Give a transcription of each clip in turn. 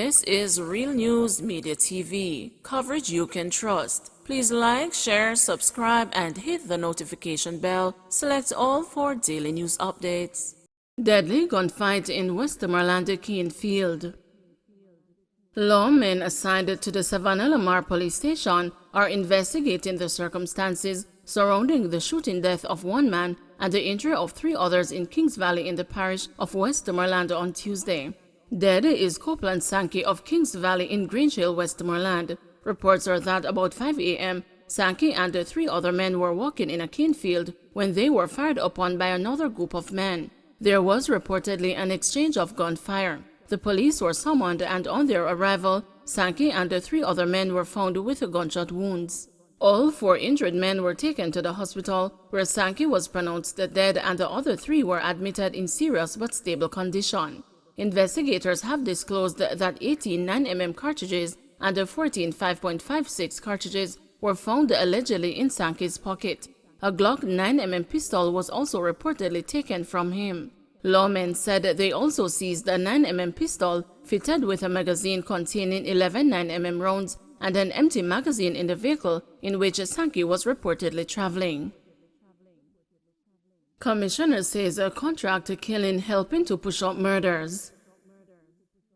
This is Real News Media TV, coverage you can trust. Please like, share, subscribe, and hit the notification bell. Select all for daily news updates. Deadly gunfight in Westmoreland Kingston. Lawmen assigned to the Savannah Lamar police station are investigating the circumstances surrounding the shooting death of one man and the injury of 3 others in Kings Valley in the parish of Westmoreland on Tuesday. Dead is Copeland Sankey of Kings Valley in Grange Hill, Westmoreland. Reports are that about 5 a.m., Sankey and 3 other men were walking in a cane field when they were fired upon by another group of men. There was reportedly an exchange of gunfire. The police were summoned, and on their arrival, Sankey and 3 other men were found with gunshot wounds. All 4 injured men were taken to the hospital, where Sankey was pronounced dead and the other 3 were admitted in serious but stable condition. Investigators have disclosed that 18 9mm cartridges and 14 5.56 cartridges were found allegedly in Sankey's pocket. A Glock 9mm pistol was also reportedly taken from him. Lawmen said they also seized a 9mm pistol fitted with a magazine containing 11 9mm rounds and an empty magazine in the vehicle in which Sankey was reportedly traveling. Commissioner says a contract killing helping to push up murders.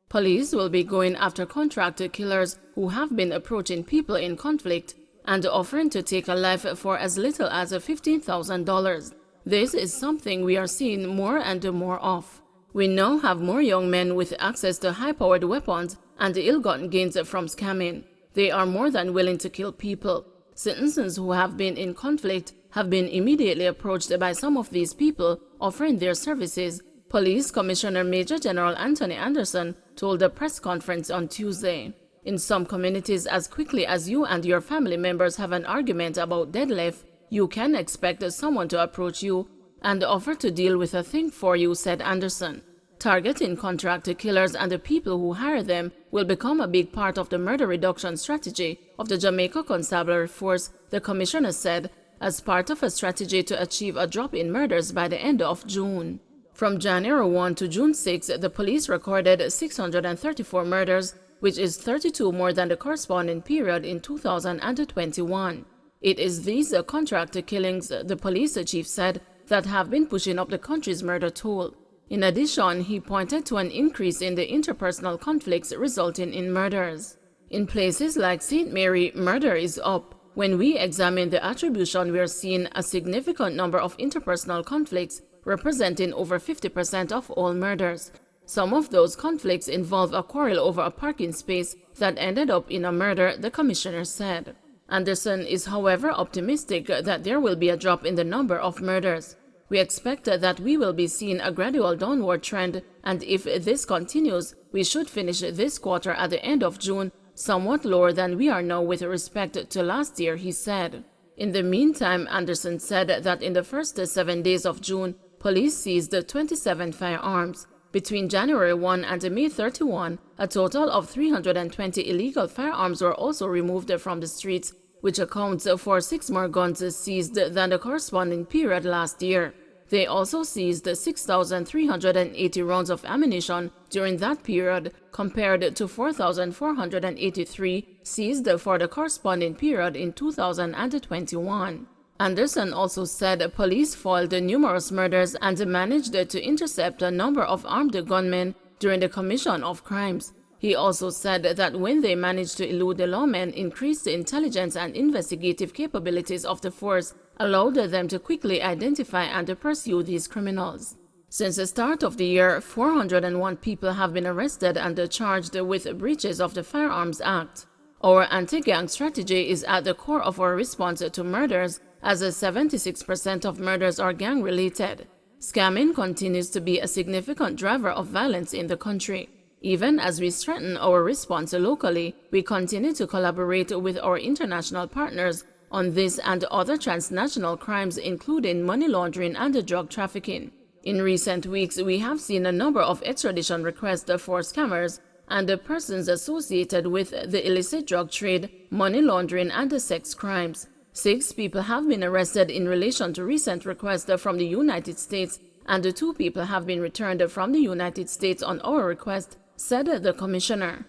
Police will be going after contract killers who have been approaching people in conflict and offering to take a life for as little as $15,000. This is something we are seeing more and more of. We now have more young men with access to high-powered weapons and ill-gotten gains from scamming. They are more than willing to kill people. Citizens who have been in conflict have been immediately approached by some of these people offering their services, Police Commissioner Major General Anthony Anderson told a press conference on Tuesday. In some communities, as quickly as you and your family members have an argument about deadlift, you can expect someone to approach you and offer to deal with a thing for you, said Anderson. Targeting contract killers and the people who hire them will become a big part of the murder reduction strategy of the Jamaica Constabulary Force, the commissioner said, as part of a strategy to achieve a drop in murders by the end of June. From January 1 to June 6, the police recorded 634 murders, which is 32 more than the corresponding period in 2021. It is these contract killings, the police chief said, that have been pushing up the country's murder toll. In addition, he pointed to an increase in the interpersonal conflicts resulting in murders. In places like St. Mary, murder is up. When we examine the attribution, we are seeing a significant number of interpersonal conflicts representing over 50% of all murders. Some of those conflicts involve a quarrel over a parking space that ended up in a murder, the commissioner said. Anderson is, however, optimistic that there will be a drop in the number of murders. We expect that we will be seeing a gradual downward trend, and if this continues, we should finish this quarter at the end of June somewhat lower than we are now with respect to last year, he said. In the meantime, Anderson said that in the first 7 days of June, police seized 27 firearms. Between January 1 and May 31, a total of 320 illegal firearms were also removed from the streets, which accounts for 6 more guns seized than the corresponding period last year. They also seized 6,380 rounds of ammunition during that period, compared to 4,483 seized for the corresponding period in 2021. Anderson also said police foiled numerous murders and managed to intercept a number of armed gunmen during the commission of crimes. He also said that when they managed to elude the lawmen, increased the intelligence and investigative capabilities of the force allowed them to quickly identify and pursue these criminals. Since the start of the year, 401 people have been arrested and charged with breaches of the Firearms Act. Our anti-gang strategy is at the core of our response to murders, as 76% of murders are gang-related. Scamming continues to be a significant driver of violence in the country. Even as we strengthen our response locally, we continue to collaborate with our international partners on this and other transnational crimes, including money laundering and drug trafficking. In recent weeks, we have seen a number of extradition requests for scammers and persons associated with the illicit drug trade, money laundering, and sex crimes. 6 people have been arrested in relation to recent requests from the United States, and 2 people have been returned from the United States on our request, said the commissioner.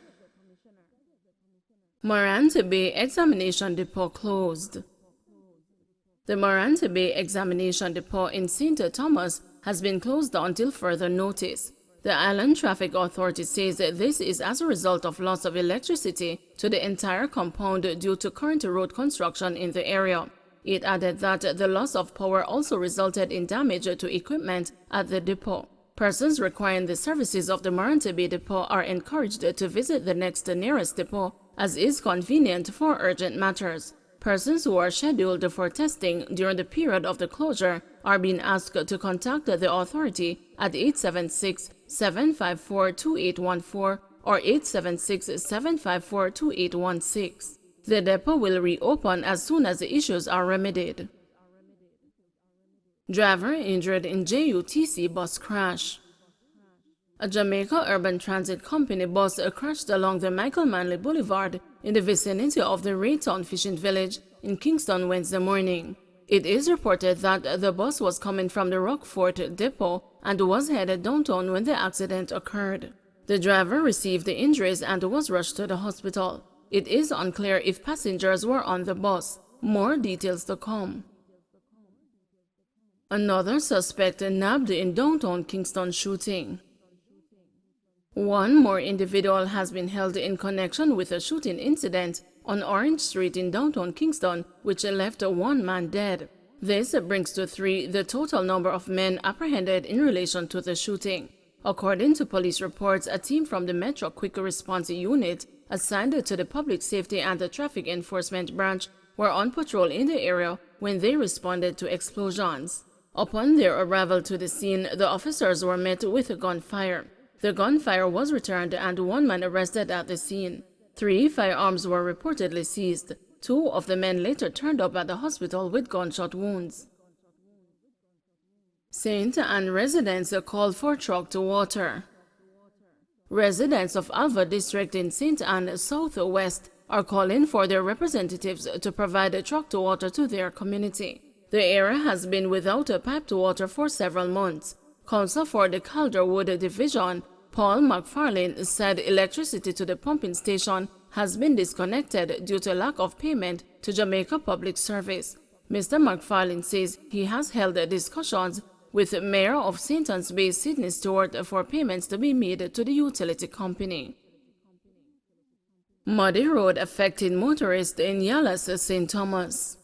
Morant Bay Examination Depot closed. The Morant Bay Examination Depot in St. Thomas has been closed until further notice. The Island Traffic Authority says this is as a result of loss of electricity to the entire compound due to current road construction in the area. It added that the loss of power also resulted in damage to equipment at the depot. Persons requiring the services of the Morant Bay Depot are encouraged to visit the next nearest depot, as is convenient for urgent matters. Persons who are scheduled for testing during the period of the closure are being asked to contact the authority at 876-754-2814 or 876-754-2816. The depot will reopen as soon as the issues are remedied. Driver injured in JUCC bus crash. A Jamaica Urban Transit Company bus crashed along the Michael Manley Boulevard in the vicinity of the Raytown Fishing Village in Kingston Wednesday morning. It is reported that the bus was coming from the Rockfort depot and was headed downtown when the accident occurred. The driver received the injuries and was rushed to the hospital. It is unclear if passengers were on the bus. More details to come. Another suspect nabbed in downtown Kingston shooting. One more individual has been held in connection with a shooting incident on Orange Street in downtown Kingston, which left one man dead. This brings to 3 the total number of men apprehended in relation to the shooting. According to police reports, a team from the Metro Quick Response Unit assigned to the Public Safety and the Traffic Enforcement Branch were on patrol in the area when they responded to explosions. Upon their arrival to the scene, the officers were met with gunfire. The gunfire was returned and one man arrested at the scene. 3 firearms were reportedly seized. 2 of the men later turned up at the hospital with gunshot wounds. St. Anne residents called for truck to water. Residents of Alva District in St. Anne Southwest are calling for their representatives to provide a truck to water to their community. The area has been without a pipe to water for several months. Council for the Calderwood Division, Paul McFarlane, said electricity to the pumping station has been disconnected due to lack of payment to Jamaica Public Service. Mr. McFarlane says he has held discussions with Mayor of St. Anne's Bay, Sydney Stewart, for payments to be made to the utility company. Muddy road affecting motorists in Yallah's St. Thomas.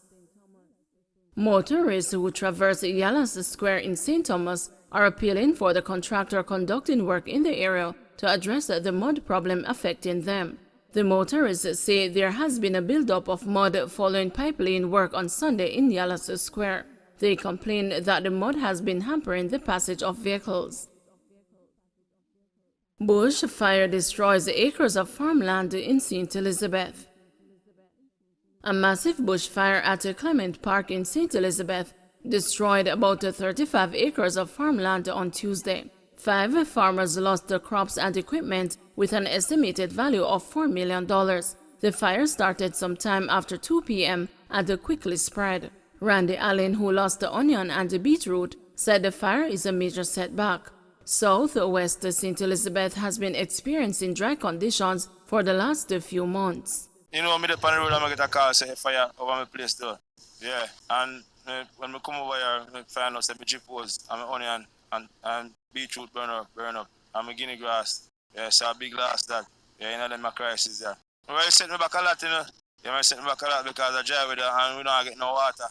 Motorists who traverse Yallah's Square in St. Thomas are appealing for the contractor conducting work in the area to address the mud problem affecting them. The motorists say there has been a buildup of mud following pipeline work on Sunday in Yallah's Square. They complain that the mud has been hampering the passage of vehicles. Bush fire destroys acres of farmland in St. Elizabeth. A massive bushfire at Clement Park in St. Elizabeth destroyed about 35 acres of farmland on Tuesday. 5 farmers lost their crops and equipment with an estimated value of $4 million. The fire started sometime after 2 p.m. and quickly spread. Randy Allen, who lost the onion and the beetroot, said the fire is a major setback. Southwest St. Elizabeth has been experiencing dry conditions for the last few months. You know, me up on the road, I'm going to get a car, say fire over my place though. Yeah, and when I come over here, I find out that my Jeep was, and my onion and beetroot burn up, and my guinea grass. Yeah, so a big loss that. Yeah, you know, then my crisis there. Well, I sent me back a lot, you know. Yeah, I sent me back a lot because I drive with her and we don't get no water.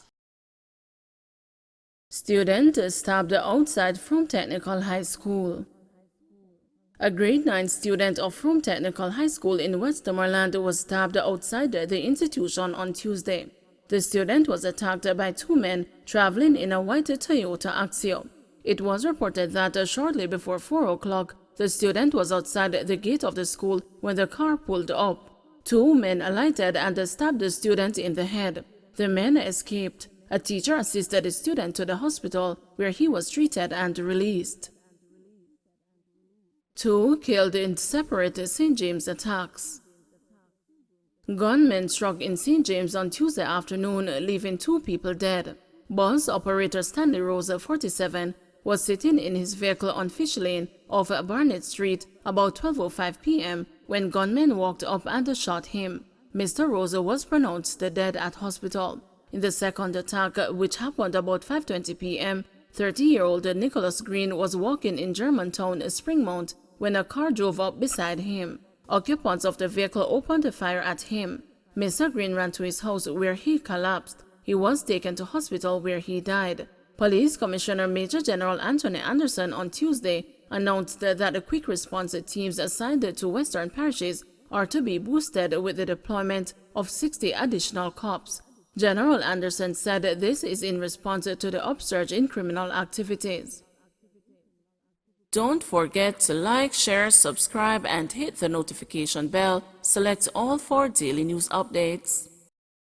Student stabbed outside Frome Technical High School. A grade 9 student of Frome Technical High School in Westmoreland was stabbed outside the institution on Tuesday. The student was attacked by 2 men traveling in a white Toyota Axio. It was reported that shortly before 4 o'clock, the student was outside the gate of the school when the car pulled up. 2 men alighted and stabbed the student in the head. The men escaped. A teacher assisted the student to the hospital where he was treated and released. 2 killed in separate Syn James attacks. Gunmen struck in Syn James on Tuesday afternoon, leaving 2 people dead. Bus operator Stanley Rose, 47, was sitting in his vehicle on Fish Lane off Barnett Street about 12:05 p.m. when gunmen walked up and shot him. Mr. Rosa was pronounced dead at hospital. In the second attack, which happened about 5:20 p.m., 30-year-old Nicholas Green was walking in Germantown, Springmount, when a car drove up beside him. Occupants of the vehicle opened fire at him. Mr. Green ran to his house where he collapsed. He was taken to hospital where he died. Police Commissioner Major General Anthony Anderson on Tuesday announced that the quick response teams assigned to Western parishes are to be boosted with the deployment of 60 additional cops. General Anderson said this is in response to the upsurge in criminal activities. Don't forget to like, share, subscribe, and hit the notification bell. Select all for daily news updates.